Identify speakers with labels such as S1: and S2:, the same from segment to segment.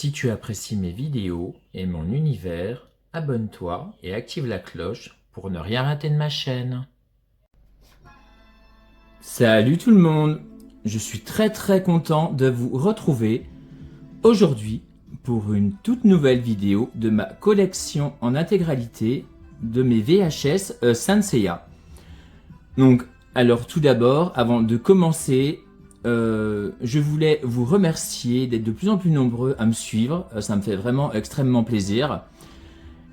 S1: Si tu apprécies mes vidéos et mon univers, abonne-toi et active la cloche pour ne rien rater de ma chaîne. Salut tout le monde, je suis très content de vous retrouver aujourd'hui pour une toute nouvelle vidéo de ma collection en intégralité de mes VHS Saint Seiya. Donc, alors tout d'abord, avant de commencer, je voulais vous remercier d'être de plus en plus nombreux à me suivre, ça me fait vraiment extrêmement plaisir.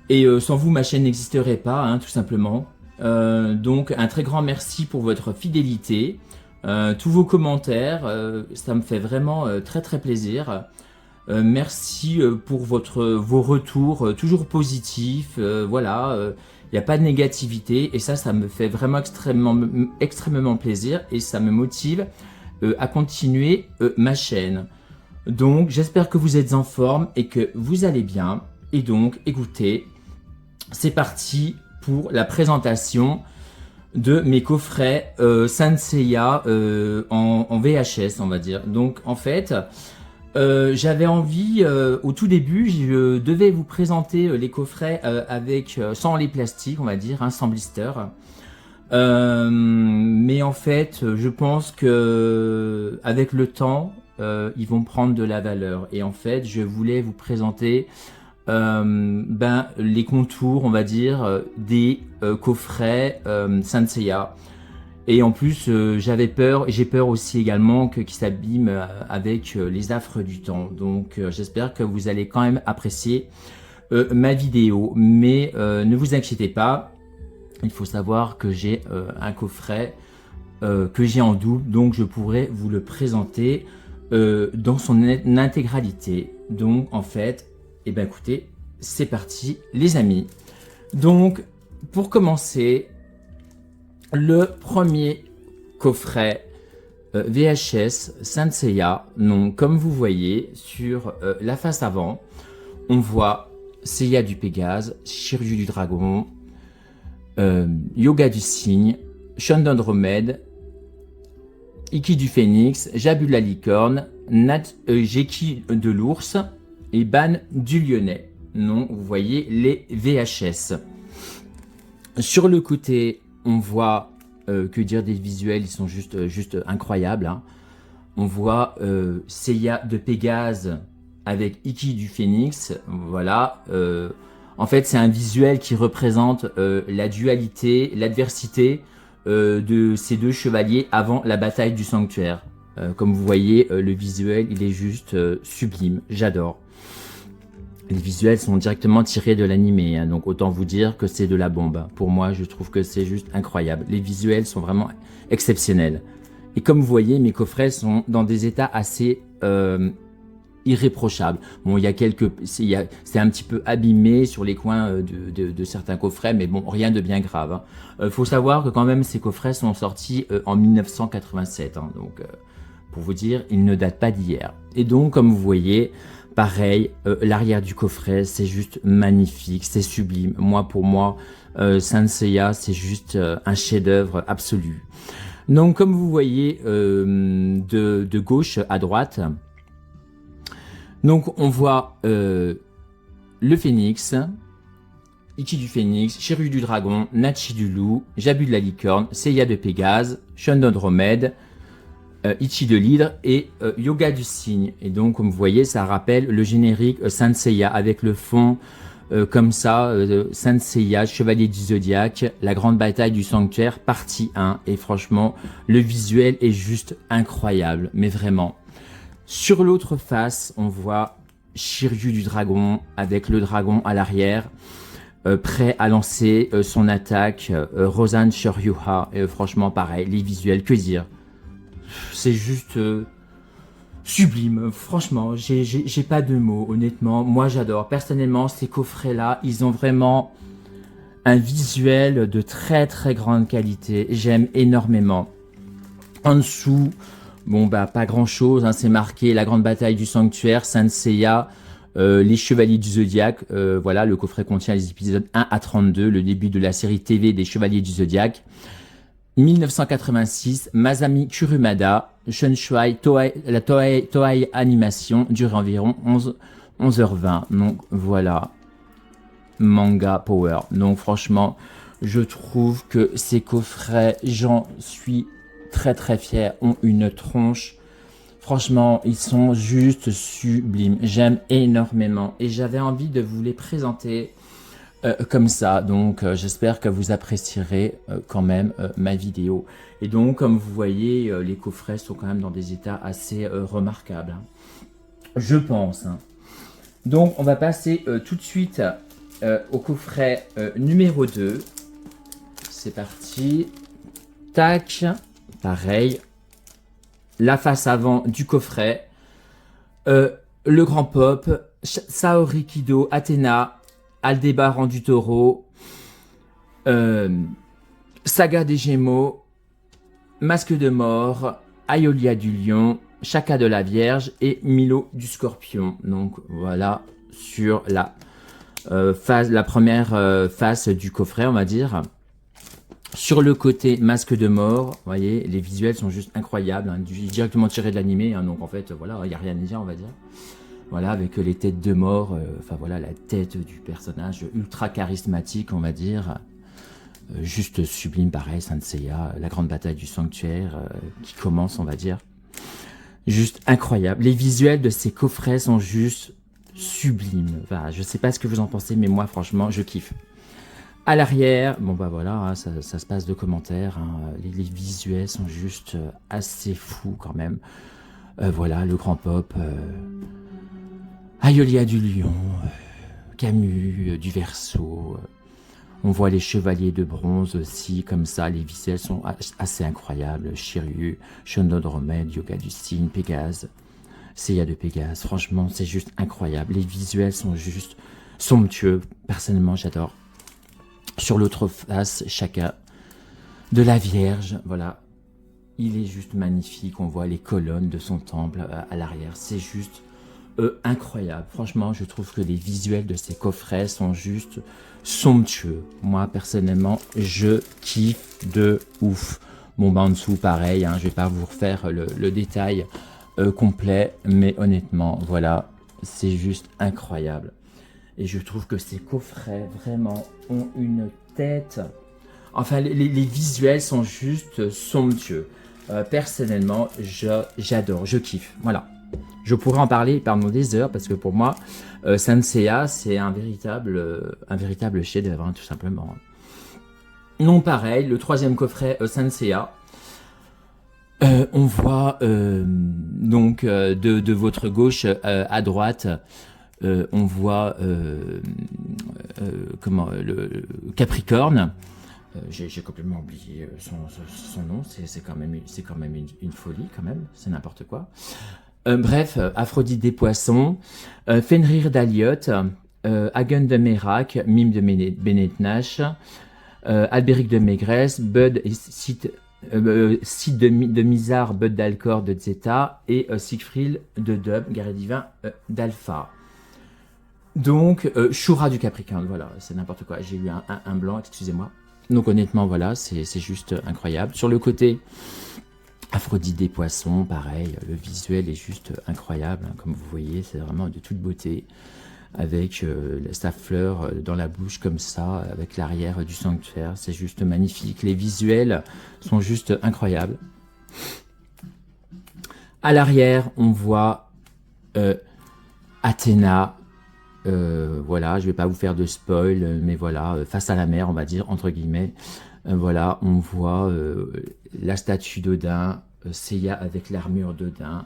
S1: Et sans vous, ma chaîne n'existerait pas, hein, tout simplement. Donc un très grand merci pour votre fidélité, tous vos commentaires, ça me fait vraiment très plaisir. Merci pour vos retours toujours positifs, voilà, il n'y a pas de négativité et ça me fait vraiment extrêmement plaisir et ça me motive à continuer ma chaîne. Donc j'espère que vous êtes en forme et que vous allez bien. Et donc écoutez, c'est parti pour la présentation de mes coffrets Saint Seiya en VHS, on va dire. Donc en fait, j'avais envie, au tout début, je devais vous présenter les coffrets sans les plastiques, on va dire, hein, sans blister. Mais en fait, je pense que avec le temps, ils vont prendre de la valeur. Et en fait, je voulais vous présenter les contours, on va dire, des coffrets Saint Seiya. Et en plus, j'ai peur aussi également qu'ils s'abîment avec les affres du temps. Donc, j'espère que vous allez quand même apprécier ma vidéo. Mais ne vous inquiétez pas. Il faut savoir que j'ai un coffret que j'ai en double, donc je pourrais vous le présenter dans son intégralité. Donc en fait, eh ben écoutez, c'est parti les amis. Donc pour commencer, le premier coffret VHS Saint Seiya, donc comme vous voyez sur la face avant, on voit Seiya du Pégase, Shiryu du Dragon, Yoga du Cygne, Shun d'Andromède, Ikki du Phénix, Jabu de la Licorne, Geki de l'Ours et Ban du Lyonnais. Non, vous voyez les VHS. Sur le côté, on voit, que dire des visuels, ils sont juste incroyables. Hein. On voit Seiya de Pégase avec Ikki du Phénix, voilà. En fait, c'est un visuel qui représente la dualité, l'adversité de ces deux chevaliers avant la bataille du sanctuaire. Comme vous voyez, le visuel, il est juste sublime. J'adore. Les visuels sont directement tirés de l'animé, hein, donc autant vous dire que c'est de la bombe. Pour moi, je trouve que c'est juste incroyable. Les visuels sont vraiment exceptionnels. Et comme vous voyez, mes coffrets sont dans des états assez irréprochable. Bon, il y a c'est un petit peu abîmé sur les coins de certains coffrets, mais bon, rien de bien grave. Hein. Faut savoir que quand même ces coffrets sont sortis en 1987, hein, donc pour vous dire, ils ne datent pas d'hier. Et donc, comme vous voyez, pareil, l'arrière du coffret, c'est juste magnifique, c'est sublime. Pour moi, Saint Seiya, c'est juste un chef-d'œuvre absolu. Donc, comme vous voyez, de gauche à droite. Donc on voit le Phénix, Ikki du Phénix, Shiryu du Dragon, Nachi du Loup, Jabu de la Licorne, Seiya de Pégase, Shun d'Andromède, Ichi de l'Hydre et Yoga du Cygne. Et donc comme vous voyez, ça rappelle le générique Saint Seiya avec le fond comme ça, Saint Seiya, Chevalier du Zodiaque, la grande bataille du sanctuaire, partie 1. Et franchement, le visuel est juste incroyable, mais vraiment. Sur l'autre face, on voit Shiryu du Dragon avec le dragon à l'arrière, prêt à lancer son attaque, Rosan Shoryuha. Franchement, pareil, les visuels, que dire? C'est juste sublime. Franchement, j'ai pas de mots, honnêtement. Moi, j'adore. Personnellement, ces coffrets-là, ils ont vraiment un visuel de très grande qualité. J'aime énormément. En dessous, bon pas grand chose, hein, c'est marqué la grande bataille du sanctuaire, Saint Seiya, les chevaliers du Zodiaque, voilà, le coffret contient les épisodes 1 à 32, le début de la série TV des chevaliers du Zodiaque. 1986, Masami Kurumada, Shunshui, la Toei Animation, dure environ 11h20. Donc voilà, Manga Power. Donc franchement, je trouve que ces coffrets, j'en suis très fier, ont une tronche. Franchement, ils sont juste sublimes. J'aime énormément et j'avais envie de vous les présenter comme ça. Donc j'espère que vous apprécierez quand même ma vidéo. Et donc comme vous voyez, les coffrets sont quand même dans des états assez remarquables, hein. Je pense, hein. Donc on va passer tout de suite au coffret numéro 2. C'est parti. Tac. Pareil. La face avant du coffret. Le grand pop. Saori Kido, Athéna. Aldébaran du taureau. Saga des Gémeaux. Masque de mort. Aiolia du lion. Chaka de la Vierge et Milo du Scorpion. Donc voilà sur la la première face du coffret, on va dire. Sur le côté masque de mort, vous voyez, les visuels sont juste incroyables, hein, directement tirés de l'animé, hein, donc en fait, voilà, il n'y a rien à dire, on va dire. Voilà, avec les têtes de mort, enfin voilà, la tête du personnage ultra charismatique, on va dire. Juste sublime, pareil, Saint Seiya, la grande bataille du sanctuaire qui commence, on va dire. Juste incroyable. Les visuels de ces coffrets sont juste sublimes. Enfin, je sais pas ce que vous en pensez, mais moi, franchement, je kiffe. À l'arrière, bon bah voilà, hein, ça se passe de commentaires. Hein, les visuels sont juste assez fous quand même. Voilà, le grand pop. Aiolia du lion. Camus du Verseau. On voit les chevaliers de bronze aussi, comme ça, les visuels sont assez incroyables. Shiryu, Shonodromède, Yoga du Cygne, Pégase, Seiya de Pégase. Franchement, c'est juste incroyable. Les visuels sont juste somptueux. Personnellement, j'adore. Sur l'autre face, Chaka de la Vierge, voilà. Il est juste magnifique. On voit les colonnes de son temple à l'arrière. C'est juste incroyable. Franchement, je trouve que les visuels de ces coffrets sont juste somptueux. Moi, personnellement, je kiffe de ouf. Bon, bah en dessous, pareil, hein, je vais pas vous refaire le détail complet, mais honnêtement, voilà, c'est juste incroyable. Et je trouve que ces coffrets, vraiment, ont une tête... Enfin, les visuels sont juste somptueux. Personnellement, j'adore, je kiffe, voilà. Je pourrais en parler pendant des heures parce que pour moi, Saint Seiya, c'est un véritable chef-d'œuvre, hein, tout simplement. Non, pareil, le troisième coffret Saint Seiya. On voit donc de votre gauche à droite, on voit comment le Capricorne. J'ai complètement oublié son nom. C'est quand même une folie quand même. C'est n'importe quoi. Bref, Aphrodite des Poissons, Fenrir d'Aliot, Hagen de Merak, Mime de Bennett Nash, Albéric de Maigresse, Bud et Sid de Mizar, Bud d'Alcor de Zeta et Siegfried de Dub, Guerrier Divin d'Alpha. Donc, Shura du Capricorne, voilà, c'est n'importe quoi. J'ai eu un blanc, excusez-moi. Donc honnêtement, voilà, c'est juste incroyable. Sur le côté... Aphrodite des Poissons, pareil, le visuel est juste incroyable, hein, comme vous voyez, c'est vraiment de toute beauté, avec sa fleur dans la bouche comme ça, avec l'arrière du sanctuaire, c'est juste magnifique, les visuels sont juste incroyables. À l'arrière, on voit Athéna, voilà, je vais pas vous faire de spoil, mais voilà, face à la mer, on va dire, entre guillemets. Voilà, on voit la statue d'Odin, Seiya avec l'armure d'Odin,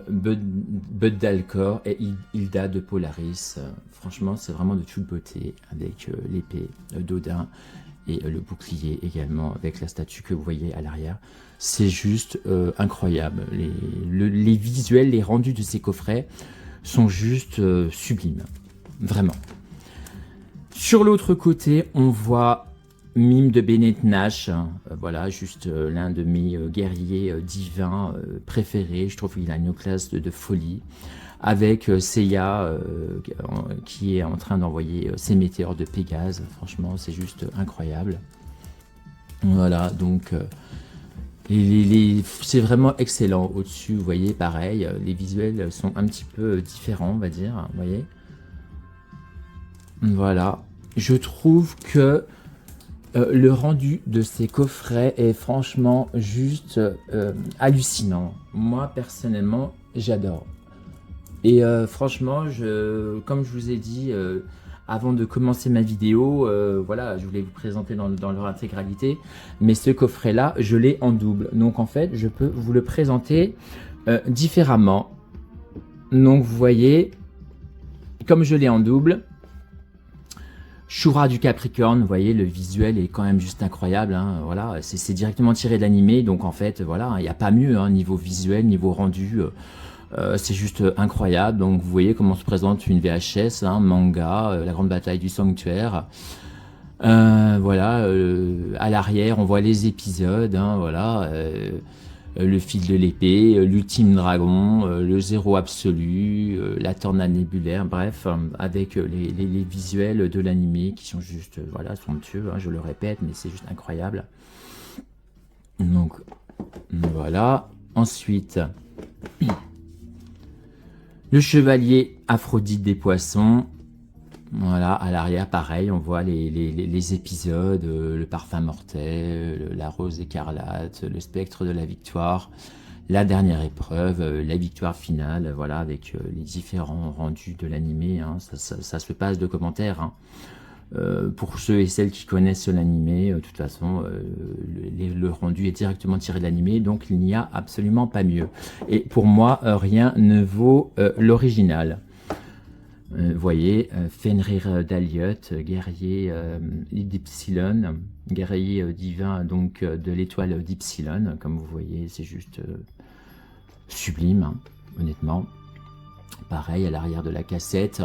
S1: Bud d'Alcor et Hilda de Polaris. Franchement, c'est vraiment de toute beauté avec l'épée d'Odin et le bouclier également avec la statue que vous voyez à l'arrière. C'est juste incroyable. Les visuels, les rendus de ces coffrets sont juste sublimes. Vraiment. Sur l'autre côté, on voit Mime de Bennett Nash, voilà, juste l'un de mes guerriers divins préférés. Je trouve qu'il a une classe de folie. Avec Seiya qui est en train d'envoyer ses météores de Pégase. Franchement, c'est juste incroyable. Voilà, donc C'est vraiment excellent. Au-dessus, vous voyez, pareil, les visuels sont un petit peu différents, on va dire, vous voyez. Voilà. Je trouve que le rendu de ces coffrets est franchement juste hallucinant. Moi, personnellement, j'adore. Et franchement, comme je vous ai dit avant de commencer ma vidéo, voilà, je voulais vous présenter dans leur intégralité, mais ce coffret-là, je l'ai en double. Donc en fait, je peux vous le présenter différemment. Donc vous voyez, comme je l'ai en double, Shura du Capricorne, vous voyez, le visuel est quand même juste incroyable, hein, voilà, c'est directement tiré de l'animé, donc en fait, voilà, il n'y a pas mieux, hein, niveau visuel, niveau rendu, c'est juste incroyable. Donc vous voyez comment se présente une VHS, hein, manga, la grande bataille du sanctuaire. Voilà, à l'arrière, on voit les épisodes, hein, voilà, le fil de l'épée, l'ultime dragon, le zéro absolu, la tornade nébulaire, bref, avec les visuels de l'animé qui sont juste, voilà, somptueux, hein, je le répète, mais c'est juste incroyable. Donc, voilà. Ensuite, le chevalier Aphrodite des poissons. Voilà, à l'arrière, pareil, on voit les épisodes, le parfum mortel, la rose écarlate, le spectre de la victoire, la dernière épreuve, la victoire finale, voilà, avec les différents rendus de l'animé, hein, ça se passe de commentaires, hein. Pour ceux et celles qui connaissent l'animé, de toute façon, le rendu est directement tiré de l'animé, donc il n'y a absolument pas mieux. Et pour moi, rien ne vaut l'original. Vous voyez, Fenrir d'Aliot, guerrier d'Ypsilon, guerrier divin donc de l'étoile d'Ypsilon, comme vous voyez, c'est juste sublime, hein, honnêtement. Pareil, à l'arrière de la cassette,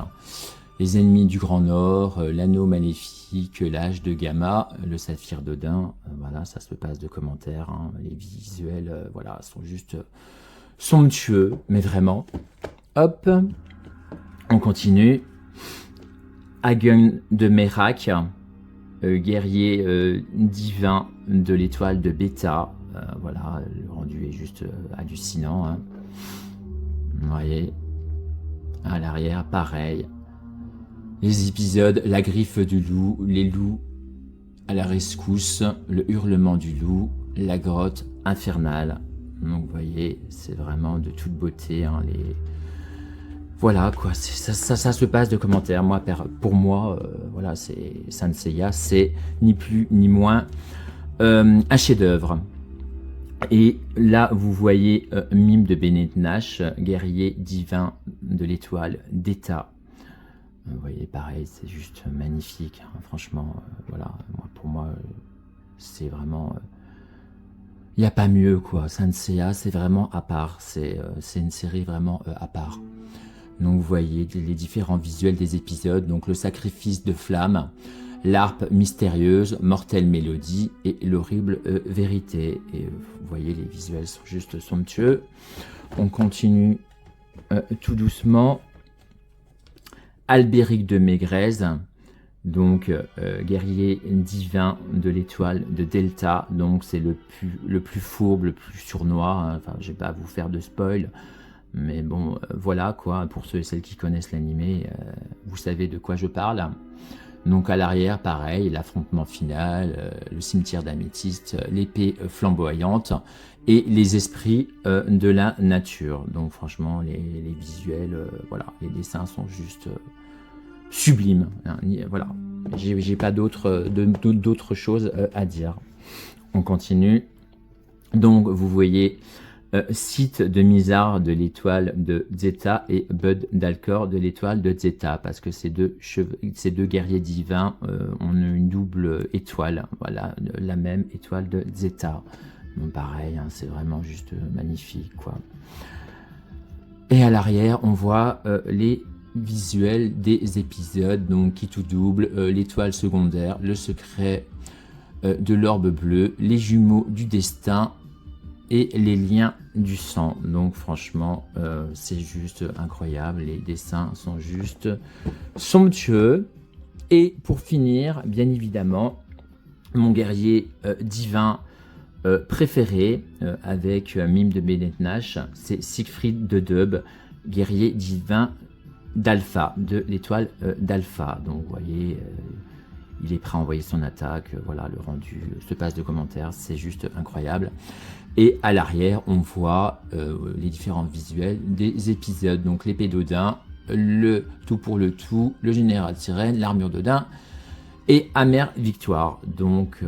S1: les ennemis du Grand Nord, l'anneau maléfique, l'âge de Gamma, le saphir d'Odin, voilà, ça se passe de commentaires, hein, les visuels, voilà, sont juste somptueux, mais vraiment. Hop, on continue. Hagen de Merak, guerrier divin de l'étoile de Beta. Voilà, le rendu est juste hallucinant, hein. Vous voyez, à l'arrière, pareil. Les épisodes, la griffe du loup, les loups à la rescousse, le hurlement du loup, la grotte infernale. Donc vous voyez, c'est vraiment de toute beauté, hein, voilà quoi, ça se passe de commentaires. Moi, pour moi, voilà, c'est Saint Seiya, c'est ni plus ni moins un chef-d'œuvre. Et là, vous voyez Mime de Bennett Nash, guerrier divin de l'étoile d'État. Vous voyez, pareil, c'est juste magnifique, hein, franchement, voilà, pour moi, c'est vraiment... Il n'y a pas mieux, quoi. Saint Seiya, c'est vraiment à part, c'est une série vraiment à part. Donc vous voyez les différents visuels des épisodes, donc le sacrifice de flamme, l'harpe mystérieuse, mortelle mélodie et l'horrible vérité. Et vous voyez, les visuels sont juste somptueux. On continue tout doucement. Albéric de Maigrez, donc guerrier divin de l'étoile de Delta, donc c'est le plus fourbe, le plus sournois, hein. Enfin, je vais pas vous faire de spoil, mais bon, voilà quoi, pour ceux et celles qui connaissent l'animé, vous savez de quoi je parle. Donc à l'arrière, pareil, l'affrontement final, le cimetière d'améthyste, l'épée flamboyante et les esprits de la nature. Donc franchement, les visuels, voilà, les dessins sont juste sublimes, hein, voilà, j'ai pas d'autres choses à dire. On continue. Donc vous voyez Sith de Mizar de l'étoile de Zeta et Bud d'Alcor de l'étoile de Zeta, parce que ces deux guerriers divins ont une double étoile, voilà, la même étoile de Zeta. Bon, pareil, hein, c'est vraiment juste magnifique, quoi. Et à l'arrière, on voit les visuels des épisodes, donc qui tout double, l'étoile secondaire, le secret de l'orbe bleue, les jumeaux du destin et les liens du sang. Donc franchement, c'est juste incroyable, les dessins sont juste somptueux. Et pour finir, bien évidemment, mon guerrier divin préféré avec Mime de Bennett Nash, c'est Siegfried de Dub, guerrier divin d'Alpha, de l'étoile d'Alpha. Donc vous voyez, il est prêt à envoyer son attaque, voilà le rendu se passe de commentaires, c'est juste incroyable. Et à l'arrière, on voit les différents visuels des épisodes, donc l'épée d'Odin, le tout pour le tout, le général Sirène, l'armure d'Odin, et Amère Victoire. Donc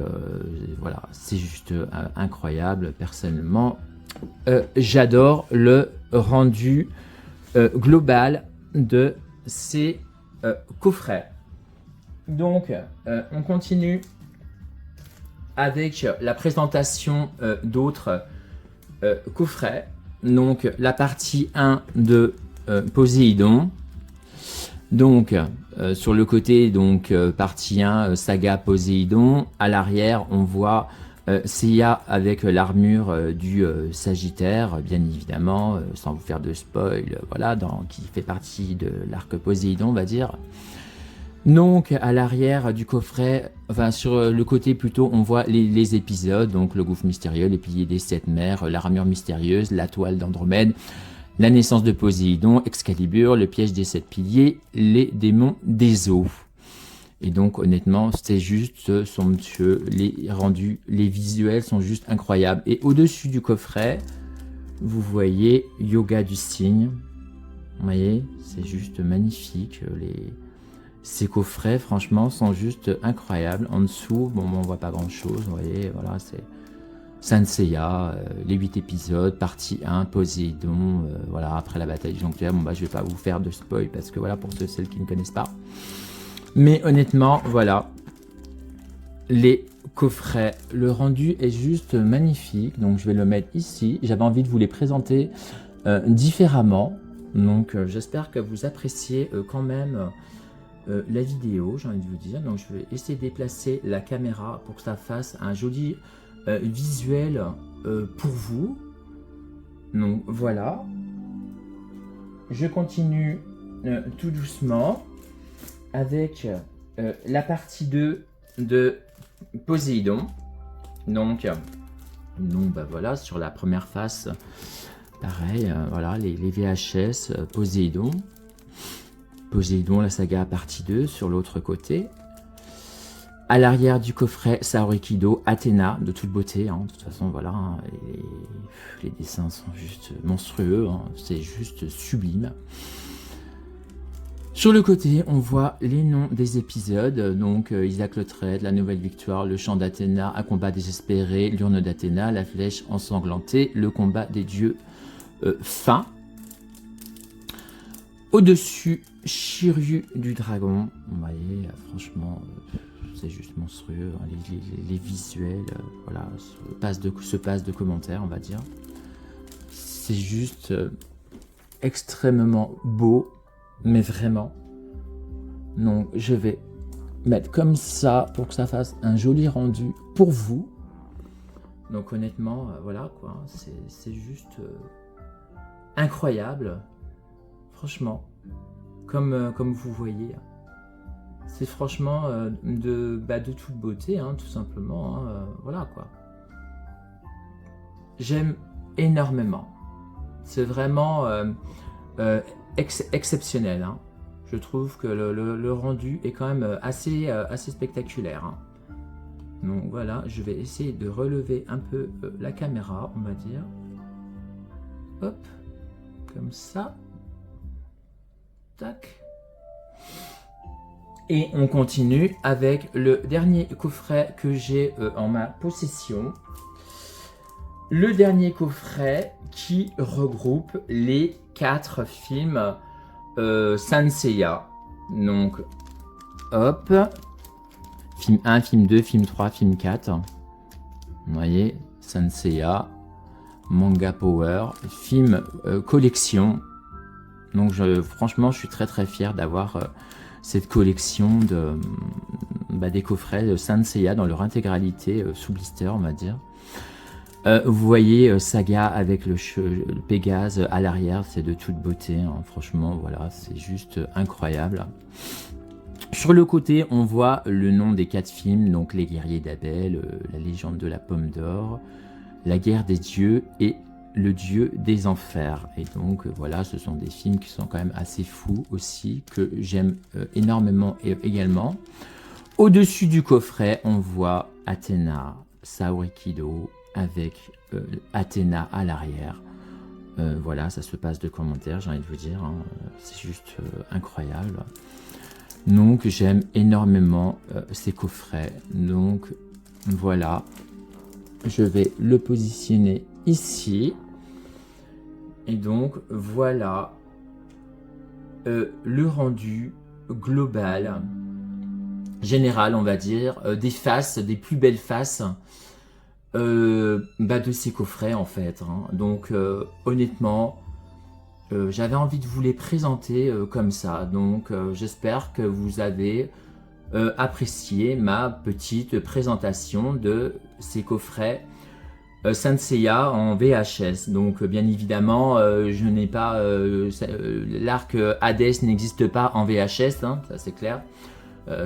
S1: voilà, c'est juste incroyable. Personnellement, j'adore le rendu global de ces coffrets. Donc on continue avec la présentation d'autres coffrets. Donc la partie 1 de Poséidon. Donc sur le côté, donc partie 1, saga Poséidon. À l'arrière, on voit Seiya avec l'armure du Sagittaire, bien évidemment, sans vous faire de spoil, voilà, qui fait partie de l'arc Poséidon, on va dire. Donc à l'arrière du coffret, enfin sur le côté plutôt, on voit les épisodes, donc le gouffre mystérieux, les piliers des 7 mers, l'armure mystérieuse, la toile d'Andromède, la naissance de Poséidon, Excalibur, le piège des 7 piliers, les démons des eaux. Et donc honnêtement, c'est juste somptueux, les rendus, les visuels sont juste incroyables. Et au-dessus du coffret, vous voyez Yoga du cygne. Vous voyez, c'est juste magnifique. Ces coffrets, franchement, sont juste incroyables. En dessous, bon, on voit pas grand-chose. Vous voyez, voilà, c'est Saint Seiya, les 8 épisodes, partie 1, Poséidon, voilà, après la bataille disjonctaire. Bon, bah, je vais pas vous faire de spoil parce que voilà, pour celles qui ne connaissent pas. Mais honnêtement, voilà, les coffrets, le rendu est juste magnifique. Donc, je vais le mettre ici. J'avais envie de vous les présenter différemment. Donc, j'espère que vous appréciez quand même la vidéo, j'ai envie de vous dire. Donc, je vais essayer de déplacer la caméra pour que ça fasse un joli visuel pour vous. Donc, voilà. Je continue tout doucement avec la partie 2 de Poséidon. Donc bah voilà, sur la première face, pareil, voilà, les VHS Poséidon. Poséidon, la saga partie 2 sur l'autre côté. À l'arrière du coffret, Saori Kido, Athéna, de toute beauté, hein, de toute façon, voilà, hein, les dessins sont juste monstrueux, hein, c'est juste sublime. Sur le côté, on voit les noms des épisodes, donc Isaac le Traître, La Nouvelle Victoire, Le Chant d'Athéna, Un combat désespéré, L'Urne d'Athéna, La Flèche ensanglantée, Le combat des dieux, fin. Au-dessus, Shiryu du dragon, vous voyez, franchement, c'est juste monstrueux, hein, les visuels, voilà, se passe de commentaires, on va dire. C'est juste extrêmement beau. Mais vraiment, donc je vais mettre comme ça pour que ça fasse un joli rendu pour vous. Donc honnêtement, voilà quoi, c'est juste incroyable. Franchement, comme vous voyez, c'est franchement de toute beauté, hein, tout simplement. Hein, voilà quoi. J'aime énormément. C'est vraiment exceptionnel, hein. Je trouve que le rendu est quand même assez spectaculaire, hein. Donc voilà, je vais essayer de relever un peu la caméra, on va dire. Hop, comme ça. Tac. Et on continue avec le dernier coffret que j'ai en ma possession. Le dernier coffret qui regroupe les 4 films Saint Seiya. Donc, hop, film 1, film 2, film 3, film 4. Vous voyez, Saint Seiya, Manga Power, film collection. Donc, franchement, je suis très très fier d'avoir cette collection des coffrets de Saint Seiya dans leur intégralité sous blister, on va dire. Vous voyez Saga avec le Pégase à l'arrière, c'est de toute beauté, hein. Franchement, voilà, c'est juste incroyable. Sur le côté, on voit le nom des 4 films, donc Les Guerriers d'Abel, La Légende de la Pomme d'Or, La guerre des dieux et le dieu des enfers. Et donc voilà, ce sont des films qui sont quand même assez fous aussi, que j'aime énormément également. Au-dessus du coffret, on voit Athéna, Saorikido, avec Athéna à l'arrière. Voilà, ça se passe de commentaires, j'ai envie de vous dire, hein. C'est juste incroyable. Donc j'aime énormément ces coffrets. Donc voilà, je vais le positionner ici. Et donc voilà le rendu global, général on va dire, des faces, des plus belles faces de ces coffrets en fait, hein. Donc honnêtement, j'avais envie de vous les présenter comme ça. Donc j'espère que vous avez apprécié ma petite présentation de ces coffrets Saint Seiya en VHS. Donc bien évidemment, je n'ai pas l'arc Hades n'existe pas en VHS, hein, ça c'est clair.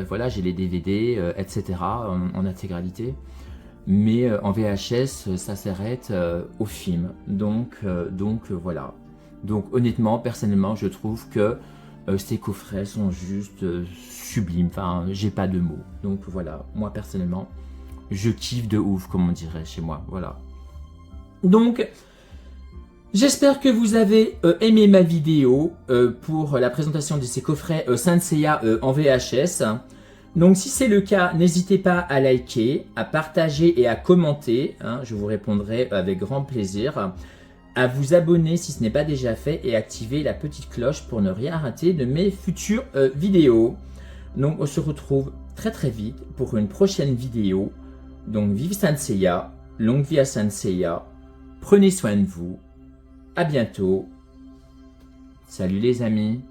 S1: Voilà, j'ai les DVD, etc. en intégralité. Mais en VHS, ça s'arrête au film. Donc voilà. Donc honnêtement, personnellement, je trouve que ces coffrets sont juste sublimes. Enfin, j'ai pas de mots. Donc voilà, moi personnellement, je kiffe de ouf, comme on dirait chez moi. Voilà. Donc, j'espère que vous avez aimé ma vidéo pour la présentation de ces coffrets Saint Seiya en VHS. Donc si c'est le cas, n'hésitez pas à liker, à partager et à commenter, hein, je vous répondrai avec grand plaisir. À vous abonner si ce n'est pas déjà fait et activer la petite cloche pour ne rien rater de mes futures vidéos. Donc on se retrouve très très vite pour une prochaine vidéo. Donc vive Saint Seiya, longue vie à Saint Seiya, prenez soin de vous, à bientôt, salut les amis.